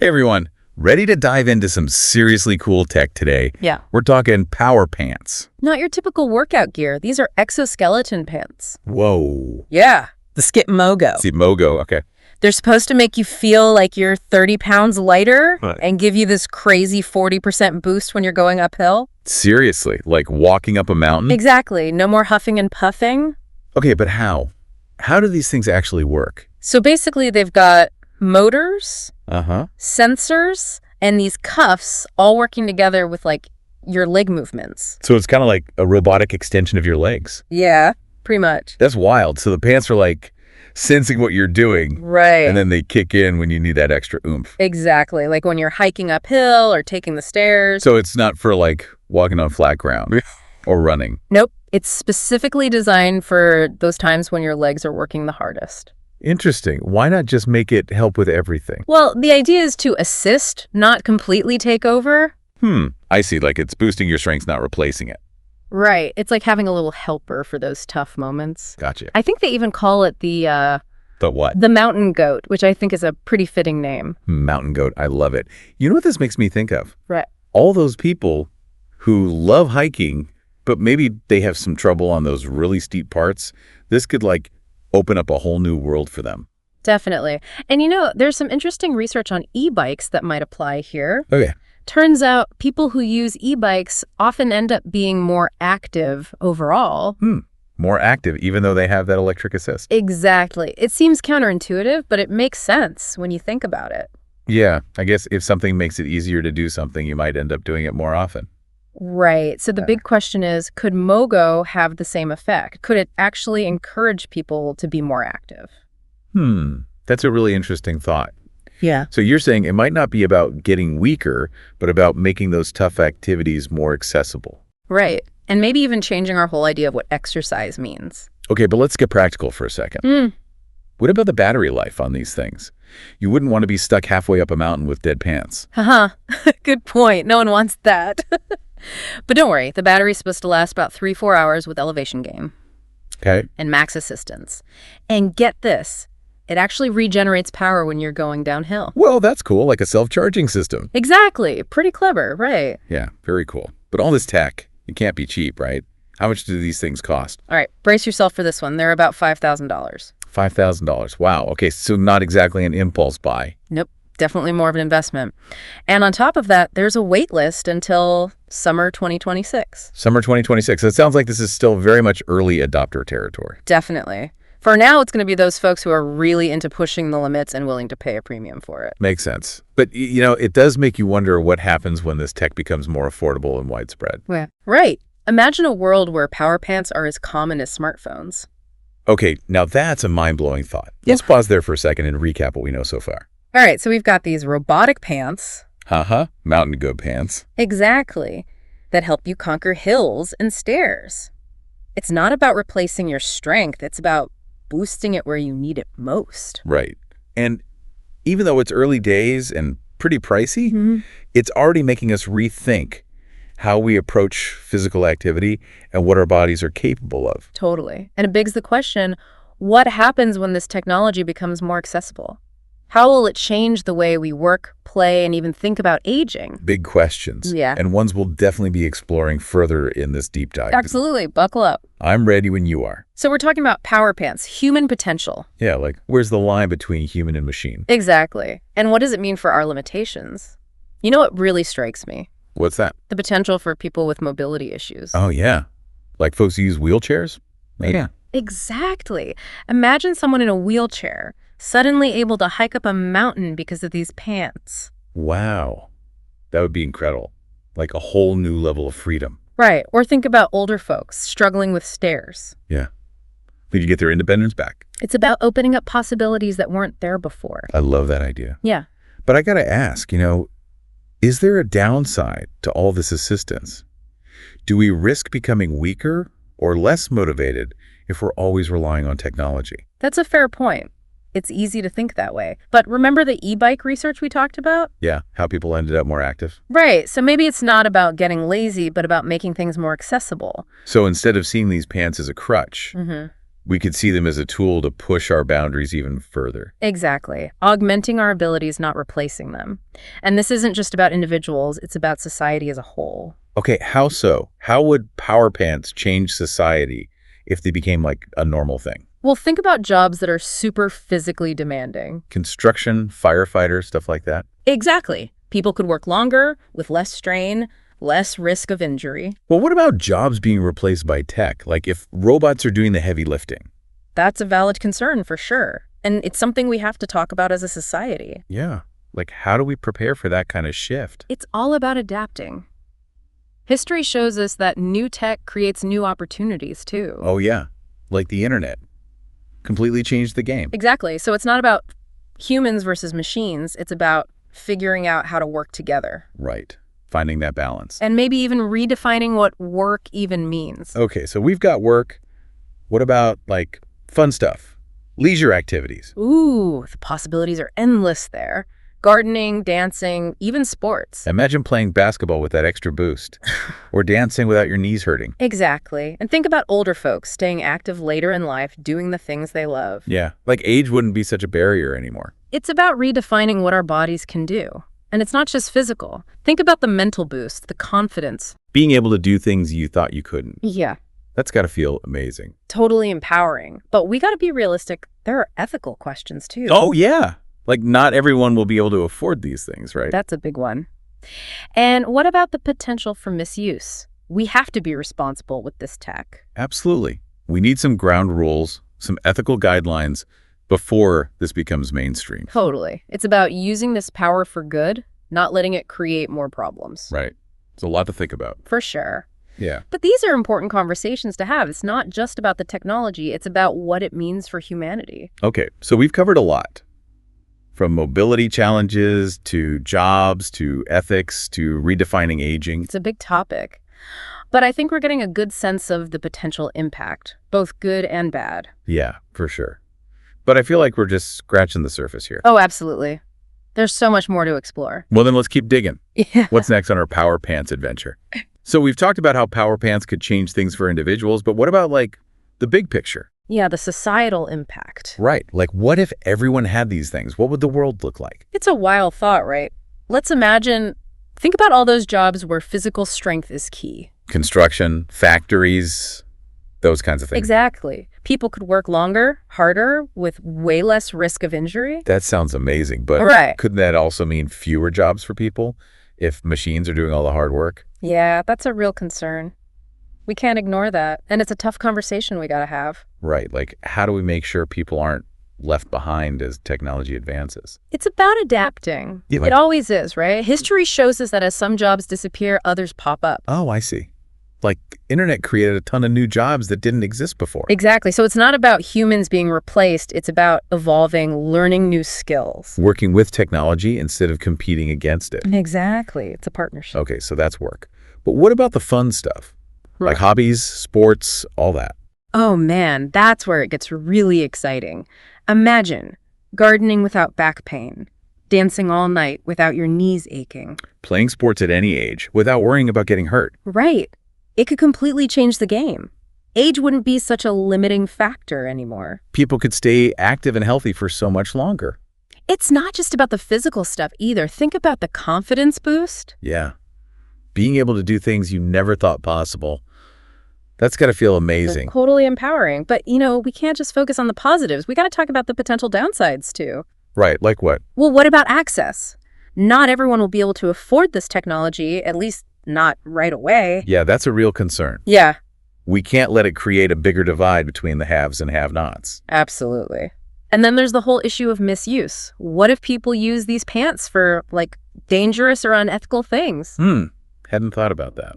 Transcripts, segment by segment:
Hey everyone, ready to dive into some seriously cool tech today? Yeah. We're talking power pants. Not your typical workout gear. These are exoskeleton pants. Whoa. Yeah. The Skip MoGo. See, MoGo, okay. They're supposed to make you feel like you're 30 pounds lighter Right. and give you this crazy 40% boost when you're going uphill. Seriously, like walking up a mountain? Exactly. No more huffing and puffing. Okay, but how? How do these things actually work? So basically, they've got motors, Uh-huh. sensors, and these cuffs all working together with like your leg movements. So it's kind of like a robotic extension of your legs. Yeah, pretty much. That's wild. So the pants are like sensing what you're doing, Right. and then they kick in when you need that extra oomph. Exactly. Like when you're hiking uphill or taking the stairs. So it's not for like walking on flat ground or running. Nope. It's specifically designed for those times when your legs are working the hardest. Interesting. Why not just make it help with everything? Well, the idea is to assist, not completely take over. I see. Like it's boosting your strength, not replacing it. Right. It's like having a little helper for those tough moments. Gotcha. I think they even call it the what? mountain goat, which I think is a pretty fitting name. Mountain goat. I love it. You know what this makes me think of? Right. All those people who love hiking, but maybe they have some trouble on those really steep parts. This could like open up a whole new world for them. Definitely. And there's some interesting research on e-bikes that might apply here. Okay. Turns out people who use e-bikes often end up being more active overall. More active, even though they have that electric assist. Exactly. It seems counterintuitive, but it makes sense when you think about it. Yeah. I guess if something makes it easier to do something, you might end up doing it more often. Right. So the big question is, could MoGo have the same effect? Could it actually encourage people to be more active? That's a really interesting thought. Yeah. So you're saying it might not be about getting weaker, but about making those tough activities more accessible. Right. And maybe even changing our whole idea of what exercise means. Okay, but let's get practical for a second. What about the battery life on these things? You wouldn't want to be stuck halfway up a mountain with dead pants. Haha. Good point. No one wants that. But don't worry. The battery's supposed to last about 3-4 hours with elevation gain. Okay. And max assistance. And get this. It actually regenerates power when you're going downhill. Well, that's cool, like a self-charging system. Exactly. Pretty clever, right? Yeah, very cool. But all this tech, it can't be cheap, right? How much do these things cost? All right, brace yourself for this one. They're about $5,000. $5,000. Wow. Okay, so not exactly an impulse buy. Nope, definitely more of an investment. And on top of that, there's a wait list until summer 2026. Summer 2026. That sounds like this is still very much early adopter territory. Definitely. For now, it's going to be those folks who are really into pushing the limits and willing to pay a premium for it. Makes sense. But, it does make you wonder what happens when this tech becomes more affordable and widespread. Yeah. Right. Imagine a world where power pants are as common as smartphones. Okay, now that's a mind-blowing thought. Let's pause there for a second and recap what we know so far. All right, so we've got these robotic pants. Mountain goat pants. Exactly. That help you conquer hills and stairs. It's not about replacing your strength. It's about boosting it where you need it most. Right. And even though it's early days and pretty pricey, it's already making us rethink how we approach physical activity and what our bodies are capable of. Totally. And it begs the question, what happens when this technology becomes more accessible? How will it change the way we work, play, and even think about aging? Big questions. Yeah. And ones we'll definitely be exploring further in this deep dive. Absolutely. Buckle up. I'm ready when you are. So we're talking about power pants, human potential. Yeah, like where's the line between human and machine? Exactly. And what does it mean for our limitations? You know what really strikes me? What's that? The potential for people with mobility issues. Oh, yeah. Like folks who use wheelchairs? Yeah. Exactly. Imagine someone in a wheelchair suddenly able to hike up a mountain because of these pants. Wow. That would be incredible. Like a whole new level of freedom. Right. Or think about older folks struggling with stairs. Yeah. They could get their independence back. It's about opening up possibilities that weren't there before. I love that idea. Yeah. But I got to ask, is there a downside to all this assistance? Do we risk becoming weaker or less motivated if we're always relying on technology? That's a fair point. It's easy to think that way. But remember the e-bike research we talked about? Yeah, how people ended up more active. Right. So maybe it's not about getting lazy, but about making things more accessible. So instead of seeing these pants as a crutch, We could see them as a tool to push our boundaries even further. Exactly. Augmenting our abilities, not replacing them. And this isn't just about individuals, it's about society as a whole. Okay, how so? How would power pants change society if they became like a normal thing? Well, think about jobs that are super physically demanding. Construction, firefighters, stuff like that? Exactly. People could work longer, with less strain, less risk of injury. Well, what about jobs being replaced by tech? Like if robots are doing the heavy lifting? That's a valid concern for sure. And it's something we have to talk about as a society. Yeah. Like how do we prepare for that kind of shift? It's all about adapting. History shows us that new tech creates new opportunities too. Oh, yeah. Like the internet. Completely changed the game. Exactly. So it's not about humans versus machines. It's about figuring out how to work together. Right. Finding that balance. And maybe even redefining what work even means. Okay, so we've got work. What about like fun stuff? Leisure activities. Ooh, the possibilities are endless there. Gardening, dancing, even sports. Imagine playing basketball with that extra boost. Or dancing without your knees hurting. Exactly. And think about older folks staying active later in life, doing the things they love. Yeah, like age wouldn't be such a barrier anymore. It's about redefining what our bodies can do. And it's not just physical. Think about the mental boost, the confidence. Being able to do things you thought you couldn't. Yeah, That's got to feel amazing. totally empowering. But we got to be realistic. There are ethical questions too. Oh, yeah. Like not everyone will be able to afford these things, right? That's a big one. And what about the potential for misuse? We have to be responsible with this tech. Absolutely. We need some ground rules, some ethical guidelines before this becomes mainstream. Totally. It's about using this power for good, not letting it create more problems. Right. It's a lot to think about. For sure. Yeah. But these are important conversations to have. It's not just about the technology. It's about what it means for humanity. Okay, so we've covered a lot. From mobility challenges to jobs to ethics to redefining aging. It's a big topic. But I think we're getting a good sense of the potential impact, both good and bad. Yeah, for sure. But I feel like we're just scratching the surface here. Oh, absolutely. There's so much more to explore. Well, then let's keep digging. Yeah. What's next on our Power Pants adventure? So we've talked about how Power Pants could change things for individuals, but what about like the big picture? Yeah, the societal impact. Right. Like what if everyone had these things? What would the world look like? It's a wild thought, right? Let's think about all those jobs where physical strength is key. Construction, factories, those kinds of things. Exactly. People could work longer, harder, with way less risk of injury. That sounds amazing, but Right. couldn't that also mean fewer jobs for people if machines are doing all the hard work? Yeah, that's a real concern. We can't ignore that. And it's a tough conversation we gotta have. Right. Like, how do we make sure people aren't left behind as technology advances? It's about adapting. Yeah, like- It always is, right? History shows us that as some jobs disappear, others pop up. Oh, I see. Like, internet created a ton of new jobs that didn't exist before. Exactly. So it's not about humans being replaced. It's about evolving, learning new skills. Working with technology instead of competing against it. Exactly. It's a partnership. Okay, so that's work. But what about the fun stuff? Like hobbies, sports, all that. Oh man, that's where it gets really exciting. Imagine gardening without back pain, dancing all night without your knees aching. Playing sports at any age without worrying about getting hurt. Right. It could completely change the game. Age wouldn't be such a limiting factor anymore. People could stay active and healthy for so much longer. It's not just about the physical stuff either. Think about the confidence boost. Yeah. Being able to do things you never thought possible. That's got to feel amazing. Totally empowering. But, we can't just focus on the positives. We got to talk about the potential downsides too. Right, like what? Well, what about access? Not everyone will be able to afford this technology, at least not right away. Yeah, that's a real concern. Yeah, We can't let it create a bigger divide between the haves and have-nots. absolutely. And then there's the whole issue of misuse. What if people use these pants for, dangerous or unethical things? Hadn't thought about that.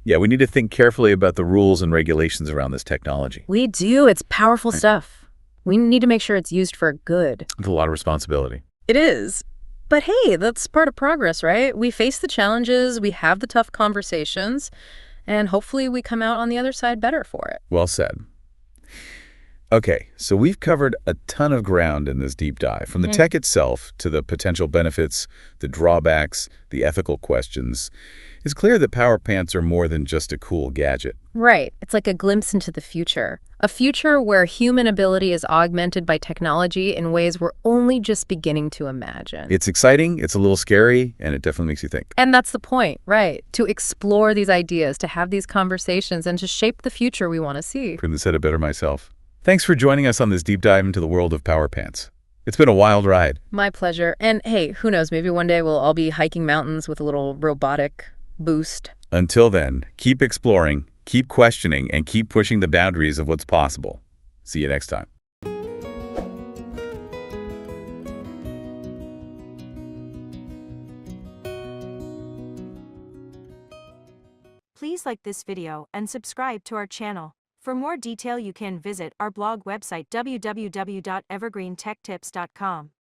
Yeah, we need to think carefully about the rules and regulations around this technology. We do. It's powerful stuff. We need to make sure it's used for good. It's a lot of responsibility. It is. But hey, that's part of progress, right? We face the challenges, we have the tough conversations, and hopefully we come out on the other side better for it. Well said. Okay, so we've covered a ton of ground in this deep dive, from the tech itself to the potential benefits, the drawbacks, the ethical questions. It's clear that power pants are more than just a cool gadget. Right. It's like a glimpse into the future. A future where human ability is augmented by technology in ways we're only just beginning to imagine. It's exciting, it's a little scary, and it definitely makes you think. And that's the point, right? To explore these ideas, to have these conversations, and to shape the future we want to see. Couldn't have said it better myself. Thanks for joining us on this deep dive into the world of power pants. It's been a wild ride. My pleasure. And hey, who knows, maybe one day we'll all be hiking mountains with a little robotic boost. Until then, keep exploring, keep questioning, and keep pushing the boundaries of what's possible. See you next time. Please like this video and subscribe to our channel. For more detail, you can visit our blog website www.evergreentechtips.com.